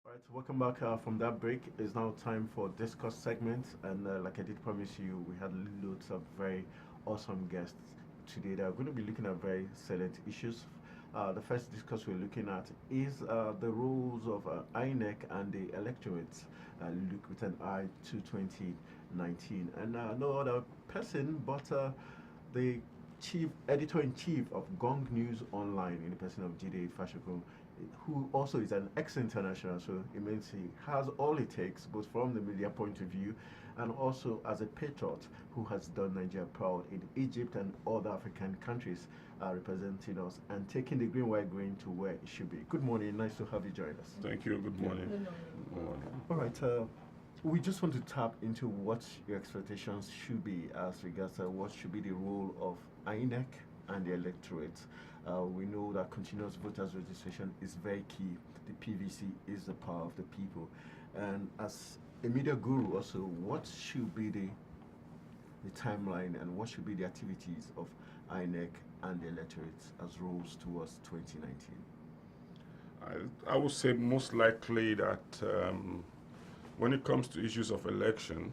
All right, welcome back from that break. It's now time for discuss segment, and like I did promise you, we had loads of very awesome guests today that are going to be looking at very salient issues. The first discuss we're looking at is the rules of INEC and the electorate. Look with an eye to 2019, and no other person but the chief editor in chief of Gong News Online in the person of Jide Fashokun, who also is an ex-international, so it means he has all it takes, both from the media point of view and also as a patriot who has done Nigeria proud in Egypt and other African countries, representing us and taking the green, white, green to where it should be. Good morning, nice to have you join us. Thank you. Good morning. Good morning. All right, we just want to tap into what your expectations should be as regards what should be the role of INEC and the electorate. We know that continuous voters registration is very key. The PVC is the power of the people. And as a media guru also, what should be the timeline and what should be the activities of INEC and the electorate as roles towards 2019? I would say most likely that when it comes to issues of election,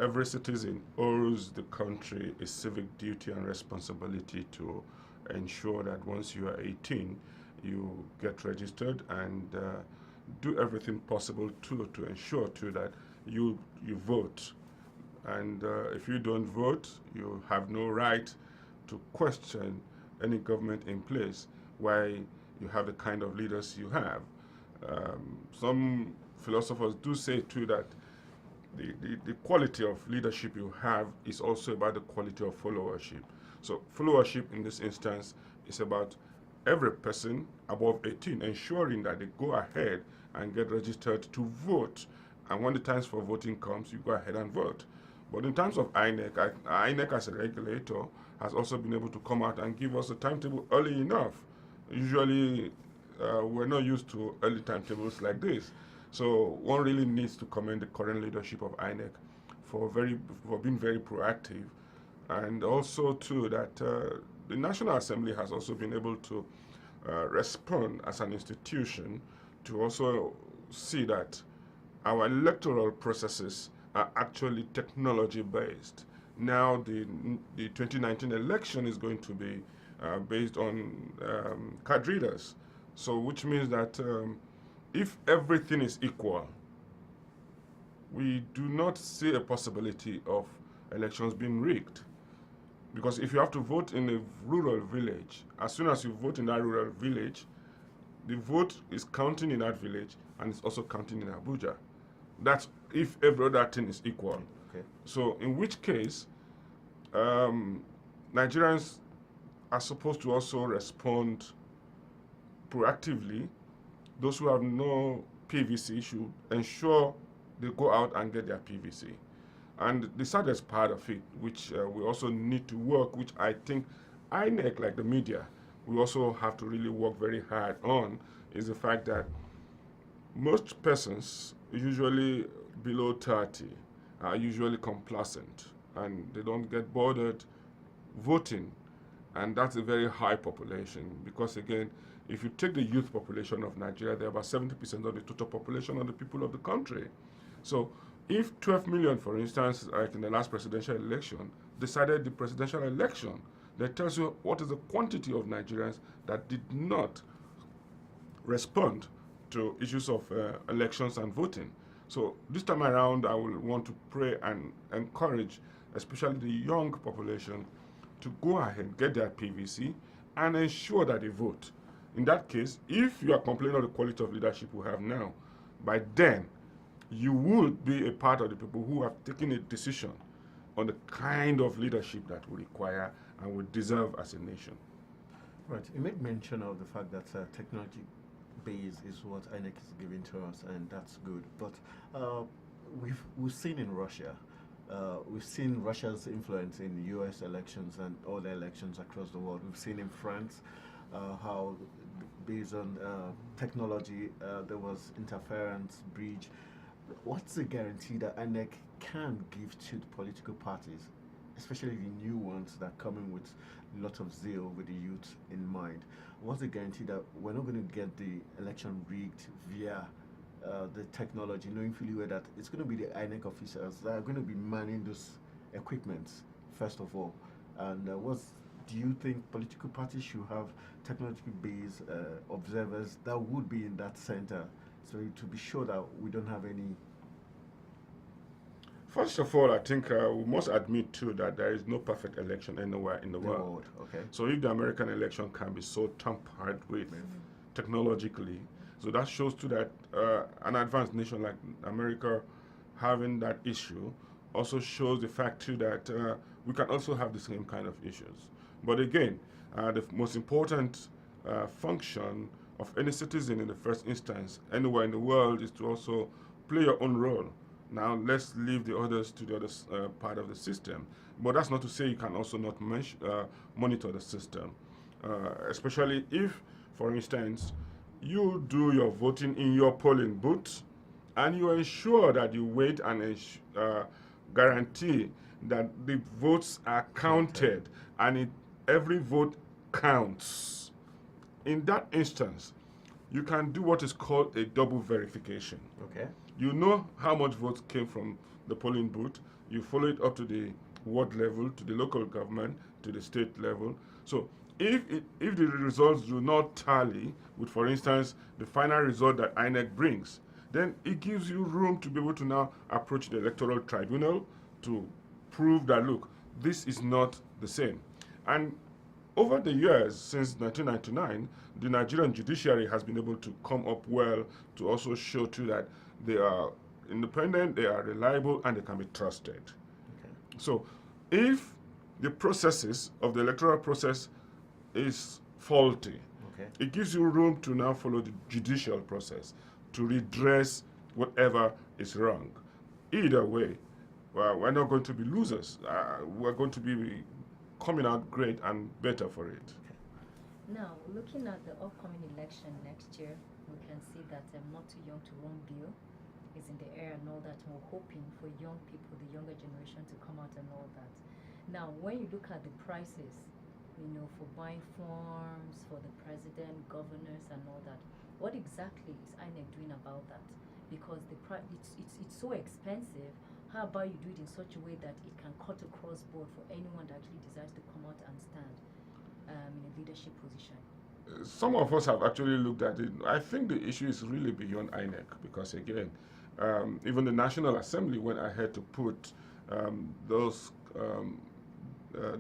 every citizen owes the country a civic duty and responsibility to ensure that once you are 18, you get registered and do everything possible to ensure that you vote. And if you don't vote, you have no right to question any government in place why you have the kind of leaders you have. Some philosophers do say too that the quality of leadership you have is also about the quality of followership. So followership in this instance is about every person above 18 ensuring that they go ahead and get registered to vote. And when the times for voting comes, you go ahead and vote. But in terms of INEC, INEC as a regulator has also been able to come out and give us a timetable early enough. Usually, we're not used to early timetables like this. So one really needs to commend the current leadership of INEC for being very proactive, and also too that the National Assembly has also been able to respond as an institution to also see that our electoral processes are actually technology based. Now the 2019 election is going to be based on card readers, so which means that if everything is equal, we do not see a possibility of elections being rigged. Because if you have to vote in a rural village, as soon as you vote in that rural village, the vote is counting in that village and it's also counting in Abuja. That's if every other thing is equal. Okay. So in which case, Nigerians are supposed to also respond proactively. Those who have no PVC should ensure they go out and get their PVC. And the saddest part of it, which we also need to work, which I think INEC, like the media, we also have to really work very hard on, is the fact that most persons, usually below 30, are usually complacent and they don't get bothered voting. And that's a very high population because, again, if you take the youth population of Nigeria, they're about 70% of the total population of the people of the country. So if 12 million, for instance, like in the last presidential election, decided the presidential election, that tells you what is the quantity of Nigerians that did not respond to issues of elections and voting. So this time around, I will want to pray and encourage, especially the young population, to go ahead, get their PVC, and ensure that they vote. In that case, if you are complaining of the quality of leadership we have now, by then, you would be a part of the people who have taken a decision on the kind of leadership that we require and we deserve as a nation. Right. You made mention of the fact that technology base is what INEC is giving to us, and that's good. But we've seen in Russia, we've seen Russia's influence in U.S. elections and other elections across the world. We've seen in France how based on technology. There was interference, breach. What's the guarantee that INEC can give to the political parties, especially the new ones that come in with a lot of zeal with the youth in mind? What's the guarantee that we're not going to get the election rigged via the technology, knowing fully well that it's going to be the INEC officers that are going to be manning those equipments, first of all? And do you think political parties should have technologically based observers that would be in that center, so to be sure that we don't have any? First of all, I think we must admit too that there is no perfect election anywhere in the world. Okay. So if the American election can be so tampered with technologically, so that shows too that an advanced nation like America having that issue also shows the fact too that we can also have the same kind of issues. But again, the most important function of any citizen in the first instance anywhere in the world is to also play your own role. Now let's leave the others to the other part of the system. But that's not to say you can also not monitor the system, especially if, for instance, you do your voting in your polling booth and you ensure that you wait and guarantee that the votes are counted and every vote counts. In that instance, you can do what is called a double verification. Okay. You know how much votes came from the polling booth. You follow it up to the ward level, to the local government, to the state level. So if the results do not tally with, for instance, the final result that INEC brings, then it gives you room to be able to now approach the electoral tribunal to prove that, look, this is not the same. And over the years, since 1999, the Nigerian judiciary has been able to come up well to also show too that they are independent, they are reliable, and they can be trusted. Okay. So if the processes of the electoral process is faulty, Okay. it gives you room to now follow the judicial process to redress whatever is wrong. Either way, well, we're not going to be losers. We're going to be coming out great and better for it. Now, looking at the upcoming election next year, we can see that Not Too Young to Run bill is in the air and all that. We're hoping for young people, the younger generation, to come out and all that. Now, when you look at the prices, for buying forms for the president, governors, and all that, what exactly is INEC doing about that? Because the price, it's so expensive. How about you do it in such a way that it can cut across board for anyone that actually desires to come out and stand in a leadership position? Some of us have actually looked at it. I think the issue is really beyond INEC because, again, even the National Assembly went ahead to put those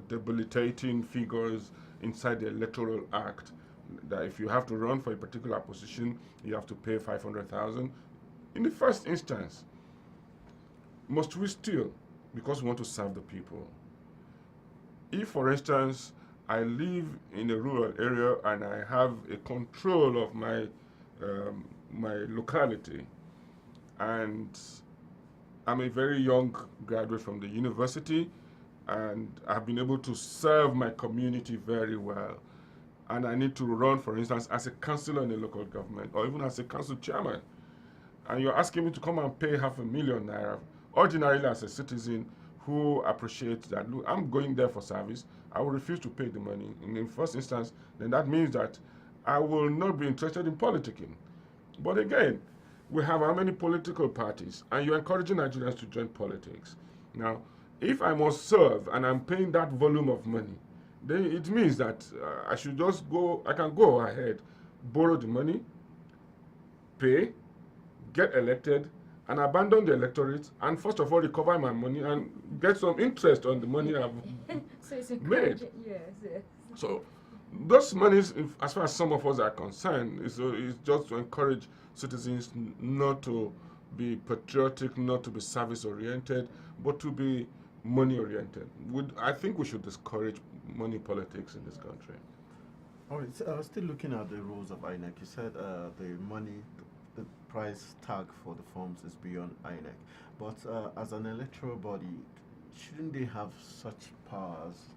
debilitating figures inside the Electoral Act, that if you have to run for a particular position, you have to pay 500,000. In the first instance, must we still, because we want to serve the people, if, for instance, I live in a rural area and I have a control of my my locality, and I'm a very young graduate from the university, and I've been able to serve my community very well, and I need to run, for instance, as a councillor in a local government, or even as a council chairman, and you're asking me to come and pay ₦500,000 naira, ordinarily as a citizen who appreciates that, look, I'm going there for service, I will refuse to pay the money. In the first instance, then that means that I will not be interested in politicking. But again, we have how many political parties, and you're encouraging Nigerians to join politics. Now, if I must serve and I'm paying that volume of money, then it means that I should just go, I can go ahead, borrow the money, pay, get elected, and abandon the electorate, and first of all recover my money and get some interest on the money I've So it's made. Yes. So those monies, as far as some of us are concerned, is just to encourage citizens not to be patriotic, not to be service-oriented, but to be money-oriented. I think we should discourage money politics in this country. All right, so, still looking at the rules of INEC, you said the money, the price tag for the forms is beyond INEC. But as an electoral body, shouldn't they have such powers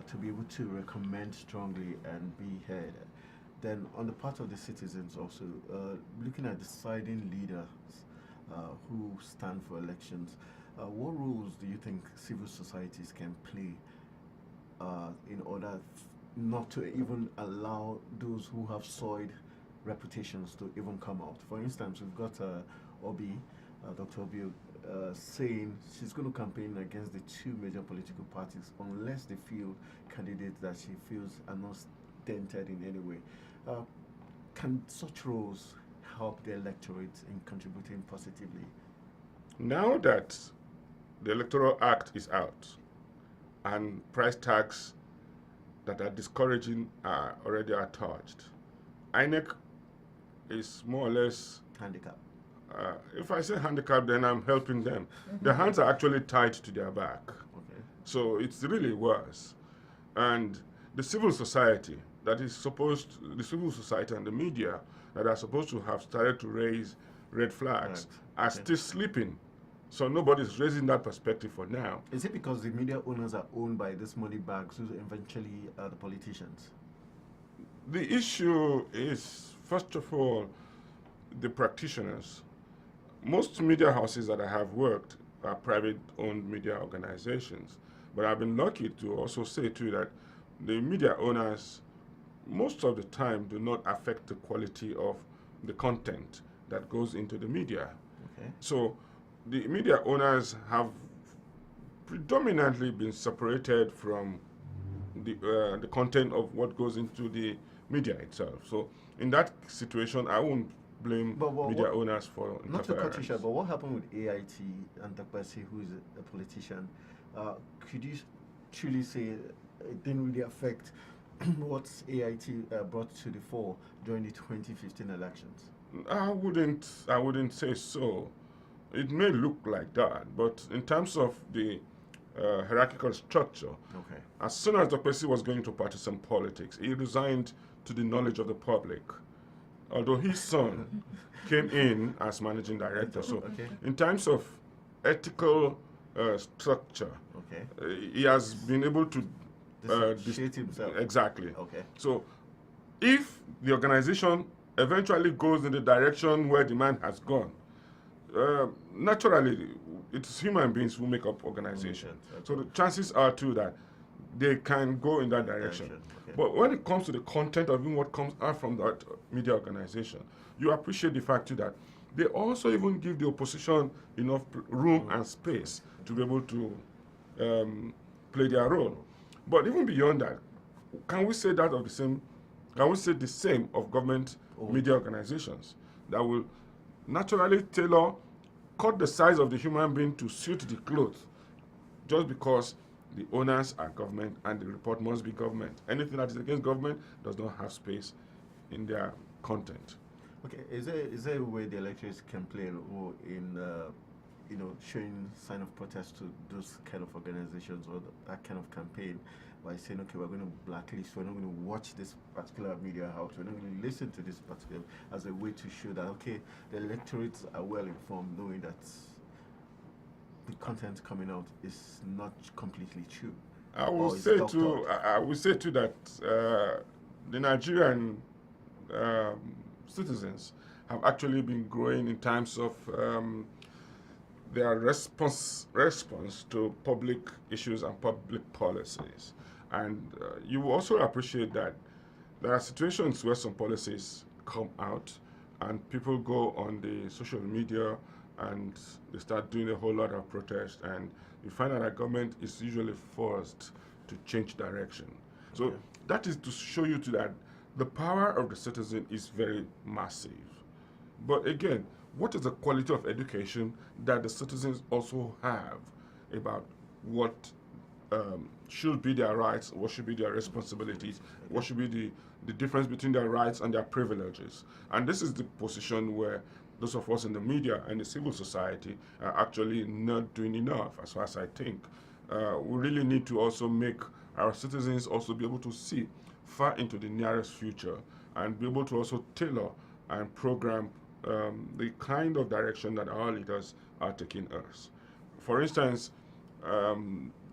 to be able to recommend strongly and be heard? Then on the part of the citizens also, looking at deciding leaders who stand for elections, what roles do you think civil societies can play in order not to even allow those who have soiled reputations to even come out? For instance, we've got Obi, Dr. Obi, saying she's going to campaign against the two major political parties unless they feel candidates that she feels are not dented in any way. Uh, can such roles help the electorate in contributing positively? Now that the Electoral Act is out and price tags that are discouraging are already attached, INEC is more or less Handicap. if I say handicap, then I'm helping them. Their hands are actually tied to their back. Okay. So it's really worse. And the civil society the civil society and the media that are supposed to have started to raise red flags are still sleeping. So nobody's raising that perspective for now. Is it because the media owners are owned by these money bags who eventually are the politicians? The issue is, first of all, the practitioners. Most media houses that I have worked are private-owned media organizations. But I've been lucky to also say, too, that the media owners, most of the time, do not affect the quality of the content that goes into the media. Okay. So the media owners have predominantly been separated from the content of what goes into the media itself. So in that situation, I won't blame media owners for interference. Not to cut you short, but what happened with AIT and Takbasi, who is a politician? Could you truly say it didn't really affect what AIT brought to the fore during the 2015 elections? I wouldn't say so. It may look like that, but in terms of the hierarchical structure, okay, as soon as the person was going to partisan politics, he resigned to the knowledge of the public. Although his son came in as managing director. So okay, in terms of ethical structure, okay, he has been able to dissociate himself. Exactly. Okay. So if the organization eventually goes in the direction where the man has gone, naturally, it's human beings who make up organizations. Okay. So the chances are too that they can go in that direction. Okay. But when it comes to the content of what comes out from that media organization, you appreciate the fact too that they also even give the opposition enough room and space to be able to play their role. But even beyond that, can we say that of the same? Can we say the same of government media organizations that will naturally cut the size of the human being to suit the clothes, just because the owners are government and the report must be government? Anything that is against government does not have space in their content. Okay, is there a way the electors can play a role in showing sign of protest to those kind of organizations or that kind of campaign by saying, okay, we're going to blacklist, we're not going to watch this particular media house, we're not going to listen to this particular, as a way to show that, okay, the electorates are well informed, knowing that the content coming out is not completely true. I will say too that the Nigerian citizens have actually been growing in terms of their response to public issues and public policies. And you will also appreciate that there are situations where some policies come out and people go on the social media and they start doing a whole lot of protest, and you find that our government is usually forced to change direction. So that is to show you that the power of the citizen is very massive. But again, what is the quality of education that the citizens also have about what should be their rights, what should be their responsibilities, what should be the difference between their rights and their privileges? And this is the position where those of us in the media and the civil society are actually not doing enough, as far as I think. We really need to also make our citizens also be able to see far into the nearest future and be able to also tailor and program the kind of direction that our leaders are taking us. For instance,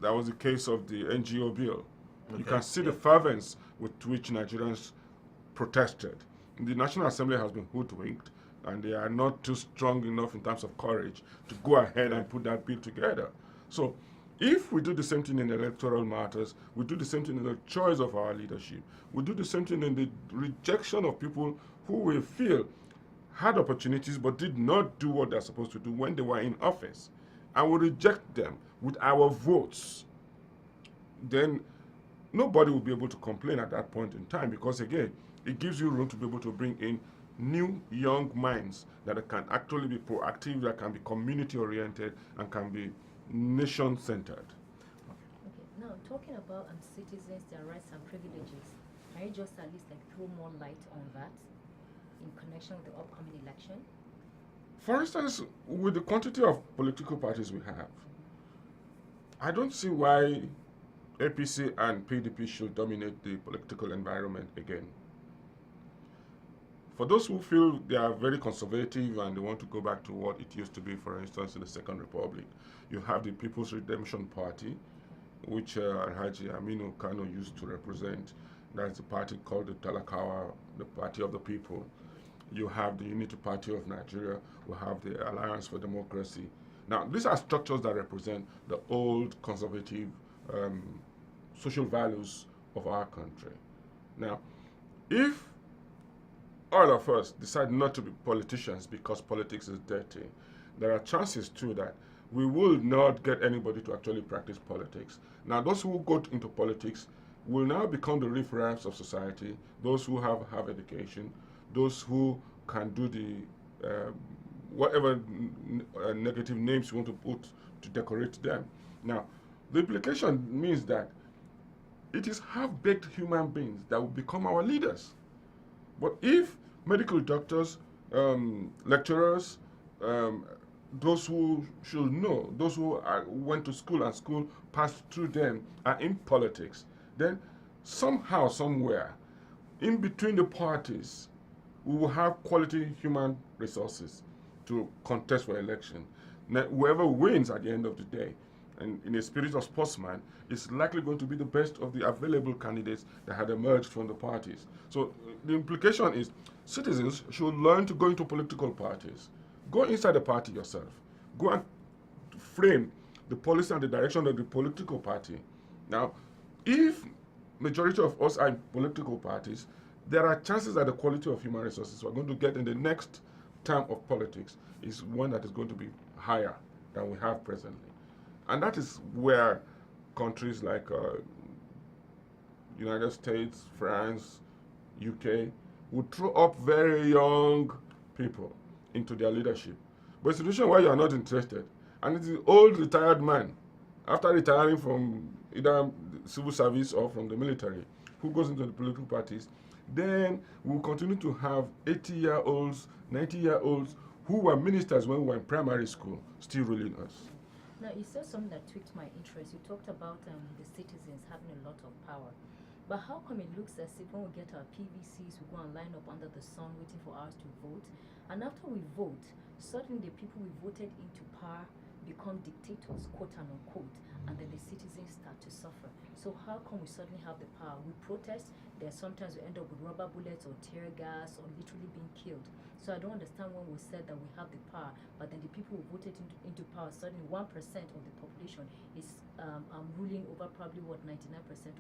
that was the case of the NGO bill. You can see the fervence with which Nigerians protested. The National Assembly has been hoodwinked, and they are not too strong enough in terms of courage to go ahead and put that bill together. So if we do the same thing in electoral matters, we do the same thing in the choice of our leadership, we do the same thing in the rejection of people who we feel had opportunities but did not do what they're supposed to do when they were in office, and we reject them with our votes, then nobody will be able to complain at that point in time, because again, it gives you room to be able to bring in new young minds that can actually be proactive, that can be community oriented, and can be nation centered. Okay, now talking about citizens, their rights and privileges, can you just at least like throw more light on that in connection with the upcoming election? For instance, with the quantity of political parties we have, I don't see why APC and PDP should dominate the political environment again. For those who feel they are very conservative and they want to go back to what it used to be, for instance, in the Second Republic, you have the People's Redemption Party, which Alhaji Aminu Kano used to represent. That's the party called the Talakawa, the Party of the People. You have the Unity Party of Nigeria. We have the Alliance for Democracy. Now, these are structures that represent the old conservative social values of our country. Now, if all of us decide not to be politicians because politics is dirty, there are chances too that we will not get anybody to actually practice politics. Now, those who go into politics will now become the riffraffs of society, those who have education, those who can do the whatever negative names you want to put to decorate them. Now, the implication means that it is half-baked human beings that will become our leaders. But if medical doctors, lecturers, those who should know, those who went to school and school passed through them are in politics, then somehow, somewhere, in between the parties, we will have quality human resources to contest for election. Now, whoever wins at the end of the day, and in a spirit of sportsman, is likely going to be the best of the available candidates that had emerged from the parties. So the implication is citizens should learn to go into political parties. Go inside the party yourself. Go and frame the policy and the direction of the political party. Now, if majority of us are in political parties, there are chances that the quality of human resources we're going to get in the next term of politics is one that is going to be higher than we have presently. And that is where countries like United States, France, UK would throw up very young people into their leadership. But it's a situation where you are not interested, and it's the old retired man, after retiring from either civil service or from the military, who goes into the political parties, then we'll continue to have 80-year-olds, 90-year-olds who were ministers when we were in primary school, still ruling us. Now, you said something that tweaked my interest. You talked about the citizens having a lot of power. But how come it looks as if when we get our PVCs, we go and line up under the sun waiting for ours to vote? And after we vote, suddenly the people we voted into power become dictators, quote and unquote, and then the citizens start to suffer. So how come we suddenly have the power? We protest, then sometimes we end up with rubber bullets or tear gas or literally being killed. So I don't understand when we said that we have the power, but then the people who voted into power, suddenly 1% of the population is ruling over probably, 99%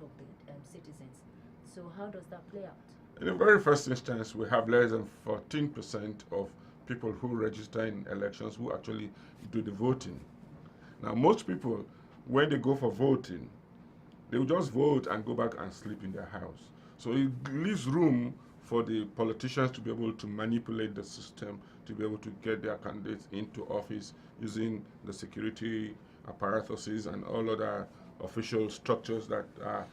of the citizens. So how does that play out? In the very first instance, we have less than 14% of people who register in elections who actually do the voting. Now, most people, when they go for voting, they will just vote and go back and sleep in their house. So it leaves room for the politicians to be able to manipulate the system, to be able to get their candidates into office using the security apparatuses and all other official structures that are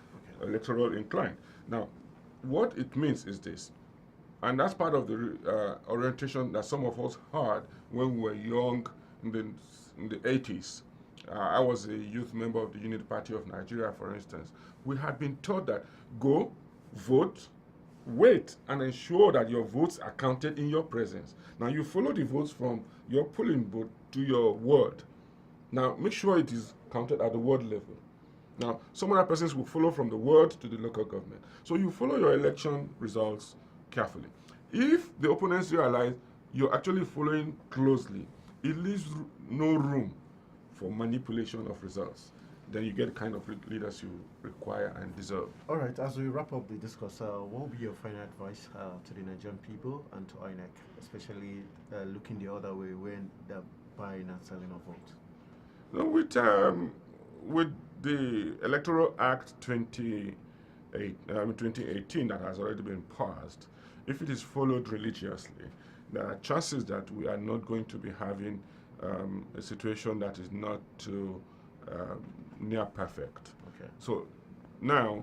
electoral inclined. Now, what it means is this, and that's part of the orientation that some of us had when we were young in the 80s. I was a youth member of the Unity Party of Nigeria, for instance. We had been taught that go, vote, wait, and ensure that your votes are counted in your presence. Now, you follow the votes from your polling booth to your ward. Now, make sure it is counted at the ward level. Now, some other persons will follow from the ward to the local government. So you follow your election results carefully. If the opponents realize you're actually following closely, it leaves no room for manipulation of results. Then you get the kind of leaders you require and deserve. All right, as we wrap up the discourse, what will be your final advice to the Nigerian people and to INEC, especially looking the other way when they're buying and selling of votes? Now, with the Electoral Act 2018 that has already been passed, if it is followed religiously, there are chances that we are not going to be having a situation that is not too near perfect. Okay. So now,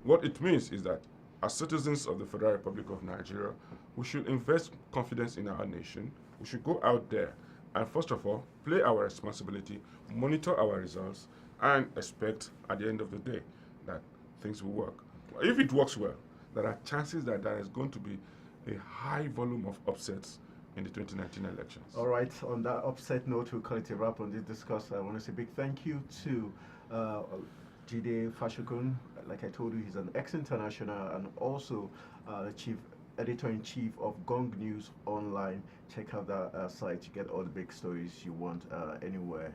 what it means is that as citizens of the Federal Republic of Nigeria, we should invest confidence in our nation. We should go out there and first of all, play our responsibility, monitor our results, and expect at the end of the day that things will work. If it works well, there are chances that there is going to be a high volume of upsets in the 2019 elections. All right, on that upset note, we'll call it a wrap on this discussion. I want to say a big thank you to Jide Fashokun. Like I told you, he's an ex-international and also the chief editor-in-chief of Gong News Online. Check out that site to get all the big stories you want anywhere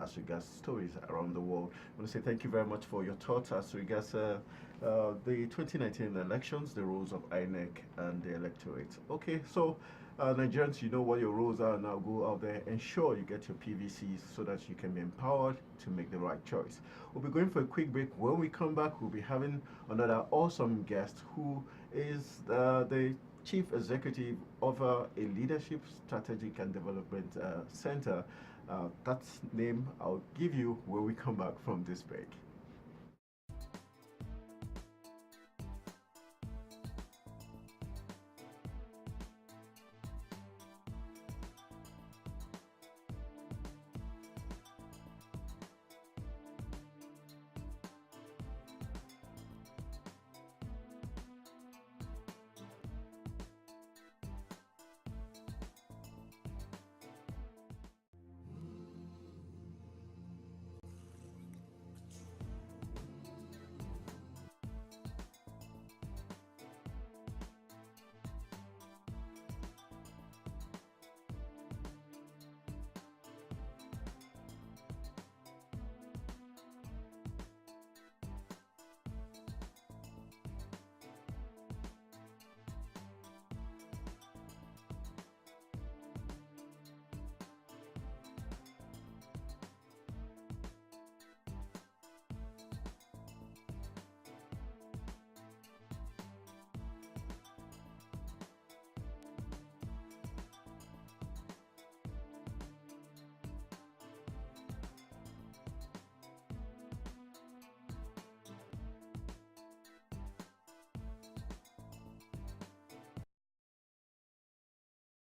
as regards stories around the world. I want to say thank you very much for your thoughts as regards the 2019 elections, the roles of INEC and the Electorate. Okay, so Nigerians, you know what your roles are now. Go out there, ensure you get your PVCs so that you can be empowered to make the right choice. We'll be going for a quick break. When we come back, we'll be having another awesome guest who is the Chief Executive of a Leadership Strategic and Development Center. That's name I'll give you when we come back from this break.